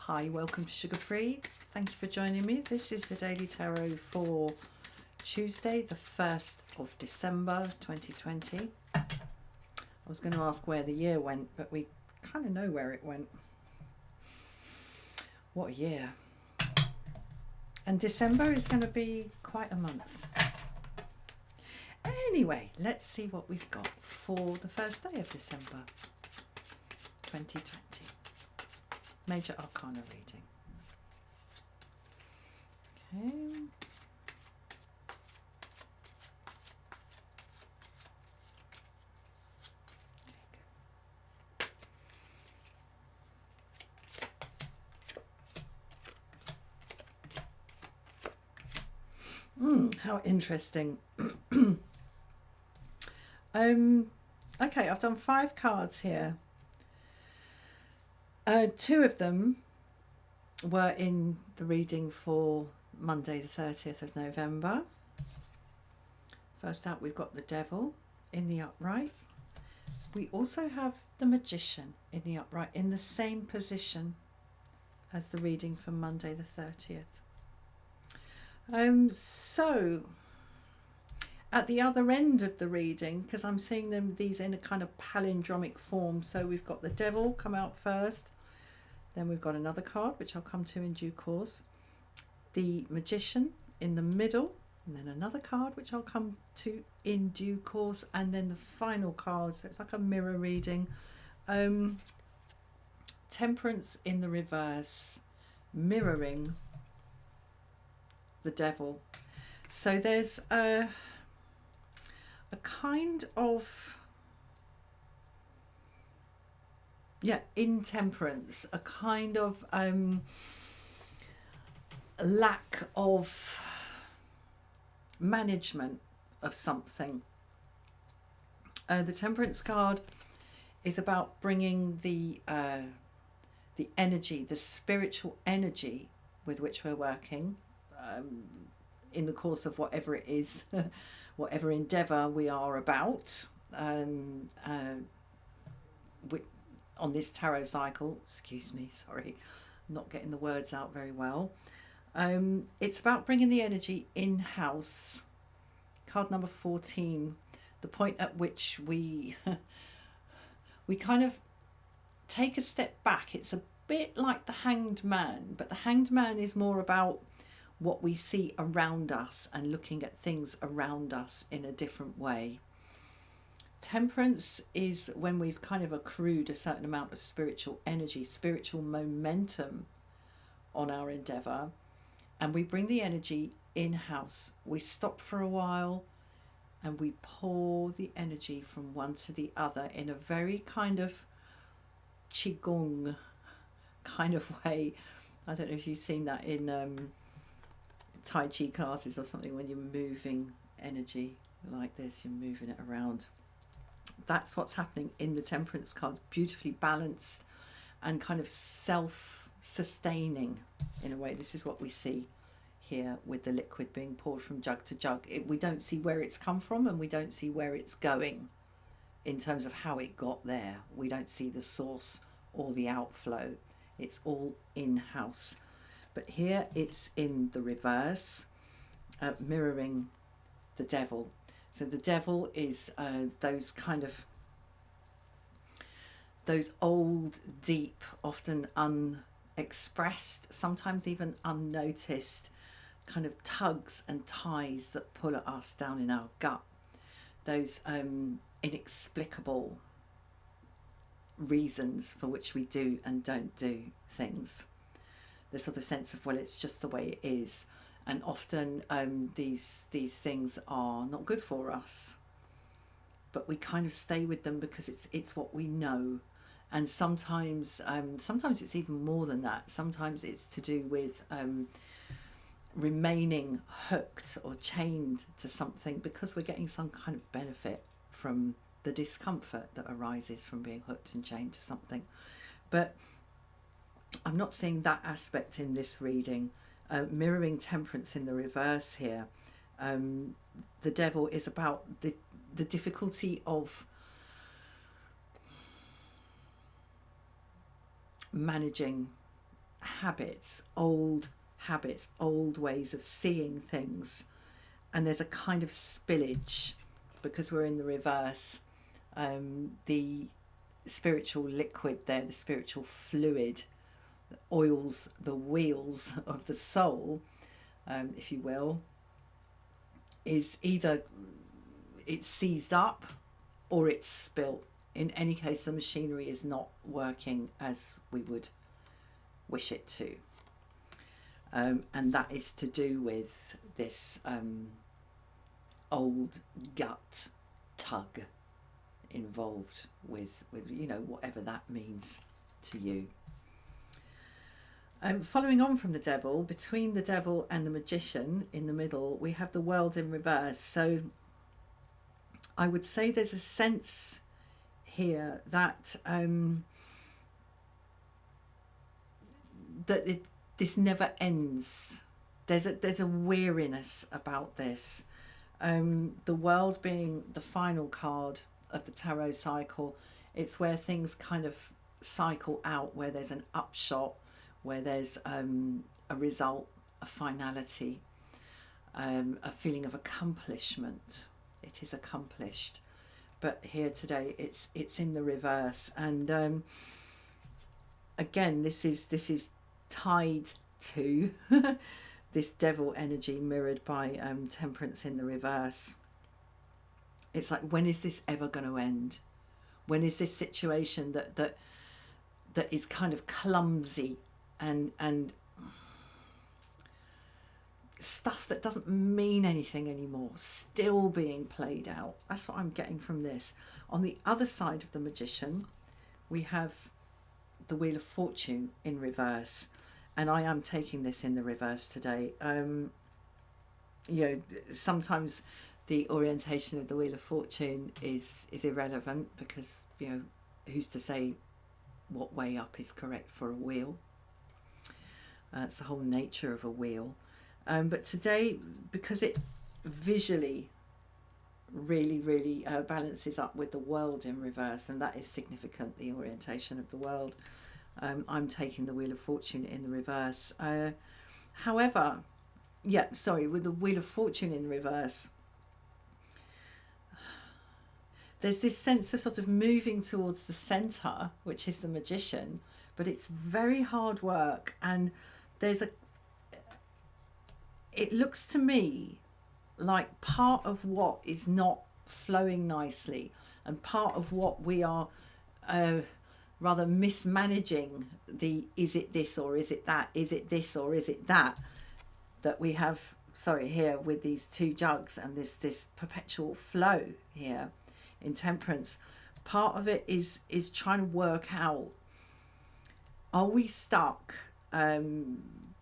Hi, welcome to Sugar Free. Thank you for joining me. This is the Daily Tarot for Tuesday, the 1st of December 2020. I was going to ask where the year went, but we kind of know where it went. What a year. And December is going to be quite a month. Anyway, let's see what we've got for the first day of December 2020. Major Arcana reading. Okay. How interesting. Okay, I've done 5 cards here. 2 of them were in the reading for Monday the 30th of November. First out we've got the Devil in the upright. We also have the Magician in the upright in the same position as the reading for Monday the 30th. So at the other end of the reading, because I'm seeing these in a kind of palindromic form, so we've got the Devil come out first, then we've got another card which I'll come to in due course, the Magician in the middle, and then another card which I'll come to in due course, and then the final card, so it's like a mirror reading. Temperance in the reverse, mirroring the Devil. So there's a kind of, intemperance, a kind of lack of management of something. The Temperance card is about bringing the energy, the spiritual energy with which we're working in the course of whatever it is, whatever endeavour we are about on this tarot cycle. Excuse me, sorry, I'm not getting the words out very well. It's about bringing the energy in-house. Card number 14, the point at which we kind of take a step back. It's a bit like the Hanged Man, but the Hanged Man is more about what we see around us and looking at things around us in a different way. Temperance is when we've kind of accrued a certain amount of spiritual energy, spiritual momentum on our endeavour, and we bring the energy in-house. We stop for a while and we pour the energy from one to the other in a very kind of qigong kind of way. I don't know if you've seen that in Tai Chi classes or something, when you're moving energy like this, you're moving it around. That's what's happening in the Temperance card. Beautifully balanced and kind of self-sustaining in a way. This is what we see here with the liquid being poured from jug to jug. We don't see where it's come from, and we don't see where it's going in terms of how it got there. We don't see the source or the outflow. It's all in-house. But here it's in the reverse, mirroring the Devil. So the Devil is those old, deep, often unexpressed, sometimes even unnoticed kind of tugs and ties that pull at us down in our gut. Those inexplicable reasons for which we do and don't do things. The sort of sense of, well, it's just the way it is. And often these things are not good for us, but we kind of stay with them because it's what we know. And sometimes it's even more than that. Sometimes it's to do with remaining hooked or chained to something because we're getting some kind of benefit from the discomfort that arises from being hooked and chained to something. But I'm not seeing that aspect in this reading. Mirroring Temperance in the reverse here. The Devil is about the difficulty of managing habits, old ways of seeing things. And there's a kind of spillage because we're in the reverse. The spiritual liquid there, the spiritual fluid, that oils the wheels of the soul, if you will, is either it's seized up or it's spilt. In any case, the machinery is not working as we would wish it to. And that is to do with this old gut tug involved with whatever that means to you. Following on from the devil, between the devil and the magician in the middle, we have the world in reverse. So I would say there's a sense here that this never ends. There's a weariness about this. The world being the final card of the tarot cycle, it's where things kind of cycle out, where there's an upshot, where there's a result, a finality, a feeling of accomplishment. It is accomplished. But here today it's in the reverse, and again this is tied to this devil energy mirrored by temperance in the reverse. It's like, when is this ever going to end? When is this situation that is kind of clumsy and stuff that doesn't mean anything anymore still being played out? That's what I'm getting from this. On the other side of the magician, we have the Wheel of Fortune in reverse, and I am taking this in the reverse today. Sometimes the orientation of the Wheel of Fortune is irrelevant, because who's to say what way up is correct for a wheel? It's the whole nature of a wheel. But today, because it visually really balances up with the world in reverse, and that is significant, the orientation of the world, I'm taking the Wheel of Fortune in the reverse. However, with the Wheel of Fortune in reverse, there's this sense of sort of moving towards the centre, which is the magician, but it's very hard work, and it looks to me like part of what is not flowing nicely, and part of what we are rather mismanaging, is it this or is it that, is it this or is it that we have here with these two jugs and this perpetual flow here in temperance. Part of it is trying to work out, are we stuck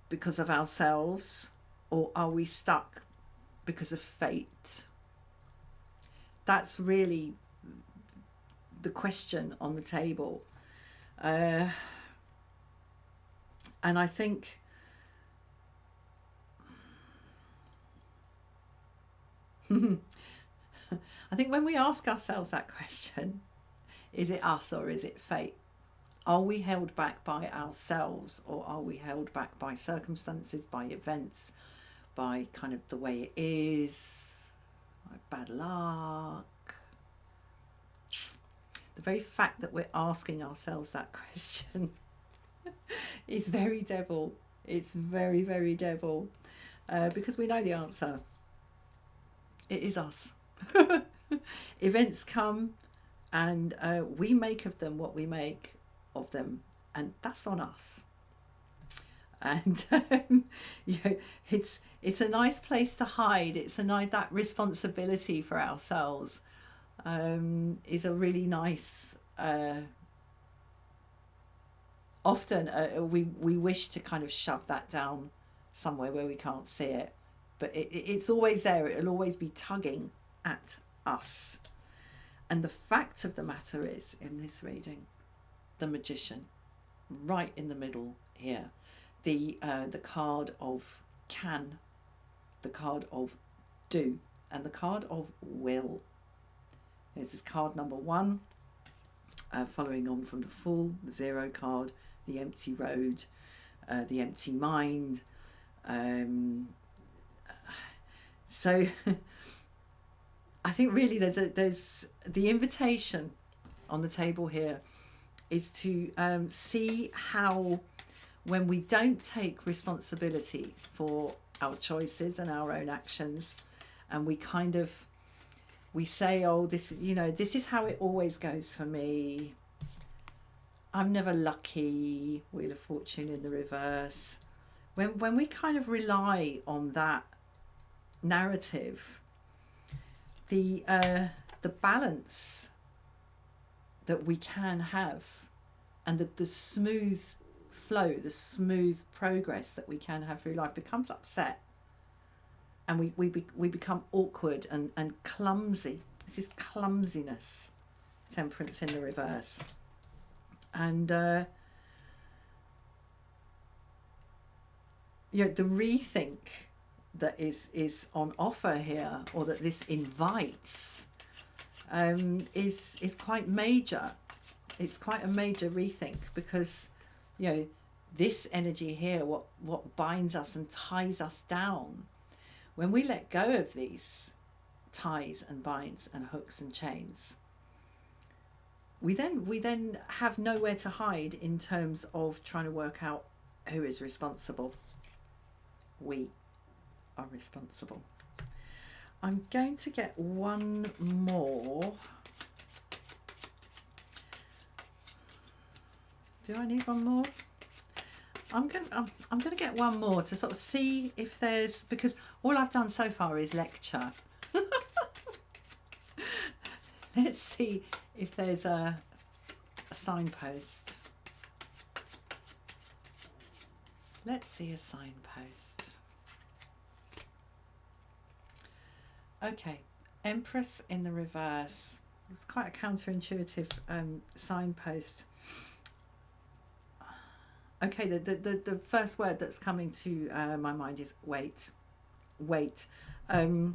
because of ourselves, or are we stuck because of fate? That's really the question on the table. And I think when we ask ourselves that question, is it us or is it fate? Are we held back by ourselves, or are we held back by circumstances, by events, by kind of the way it is, like bad luck? The very fact that we're asking ourselves that question is very devil. It's very, very devil, because we know the answer. It is us. Events come, and we make of them what we make of them, and that's on us. And it's a nice place to hide. It's that responsibility for ourselves is a really nice. Often we wish to kind of shove that down somewhere where we can't see it, but it's always there. It'll always be tugging at us. And the fact of the matter is, in this reading, the magician, right in the middle here, the card of can, the card of do, and the card of will. This is card number 1, following on from the Fool, the 0 card, the empty road, the empty mind. So I think really there's the invitation on the table here is to see how when we don't take responsibility for our choices and our own actions, and we say, oh, this is how it always goes for me, I'm never lucky, Wheel of Fortune in the reverse. When we kind of rely on that narrative, the balance that we can have, and the smooth flow, the smooth progress that we can have through life becomes upset, and we become awkward and clumsy. This is clumsiness, Temperance in the reverse. And the rethink that is on offer here, or that this invites, is quite major. It's quite a major rethink, because this energy here, what binds us and ties us down, when we let go of these ties and binds and hooks and chains, we then have nowhere to hide in terms of trying to work out who is responsible. We are responsible. I'm going to get one more. Do I need one more? I'm gonna get one more to sort of see if there's, because all I've done so far is lecture. Let's see if there's a signpost. Let's see a signpost. Okay, Empress in the reverse. It's quite a counterintuitive signpost. Okay, the first word that's coming to my mind is wait. Wait. The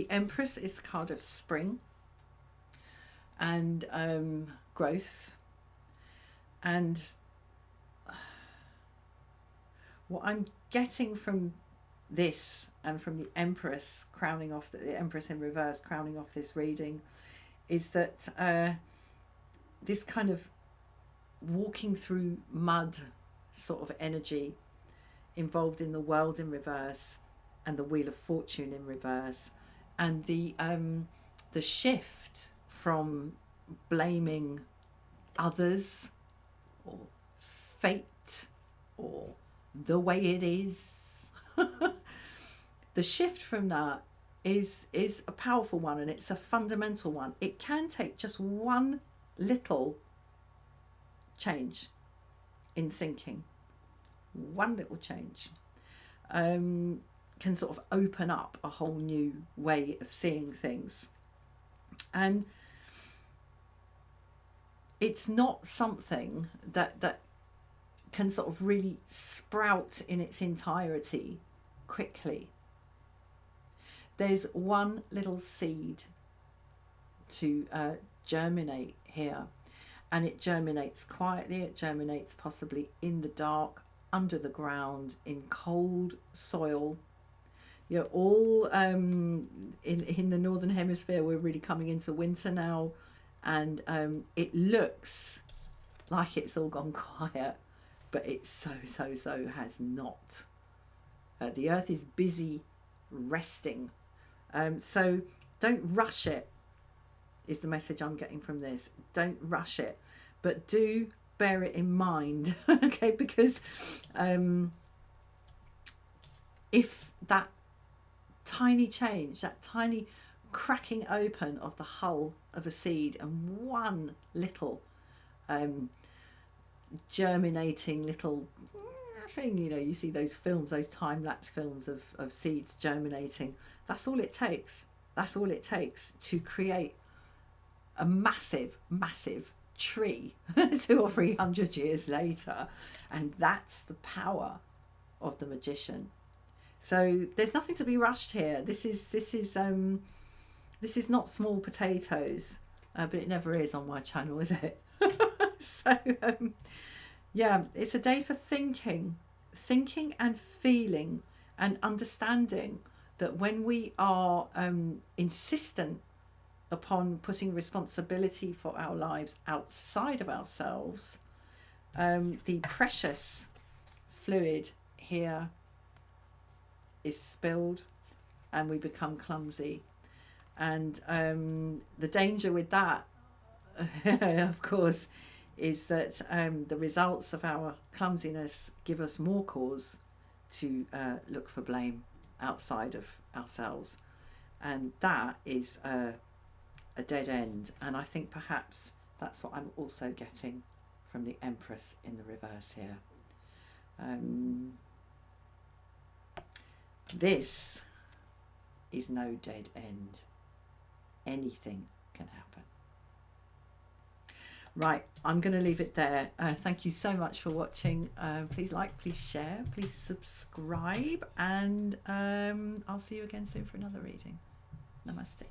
Empress is a card of spring and growth. And what I'm getting from this, and from the Empress crowning off, the Empress in reverse crowning off this reading, is that this kind of walking through mud sort of energy involved in the World in reverse and the Wheel of Fortune in reverse, and the shift from blaming others or fate or the way it is. The shift from that is a powerful one, and it's a fundamental one. It can take just one little change in thinking, one little change, can sort of open up a whole new way of seeing things. And it's not something that can sort of really sprout in its entirety quickly. There's one little seed to germinate here, and it germinates quietly. It germinates possibly in the dark, under the ground, in cold soil. All in the northern hemisphere, we're really coming into winter now, and it looks like it's all gone quiet, but it so has not. The earth is busy resting, so don't rush it, is the message I'm getting from this. Don't rush it, but do bear it in mind. Okay, because if that tiny change, that tiny cracking open of the hull of a seed, and one little germinating little thing, you see those films, those time-lapse films of seeds germinating, that's all it takes. That's all it takes to create a massive tree 200 or 300 years later. And that's the power of the magician. So there's nothing to be rushed here. This is not small potatoes, but it never is on my channel, is it? So Yeah, it's a day for thinking and feeling and understanding that when we are insistent upon putting responsibility for our lives outside of ourselves, the precious fluid here is spilled and we become clumsy. And the danger with that, of course, is that the results of our clumsiness give us more cause to look for blame outside of ourselves. And that is a dead end. And I think perhaps that's what I'm also getting from the Empress in the reverse here. This is no dead end. Anything can happen. Right, I'm going to leave it there. Thank you so much for watching. Please like, please share, please subscribe, and I'll see you again soon for another reading. Namaste.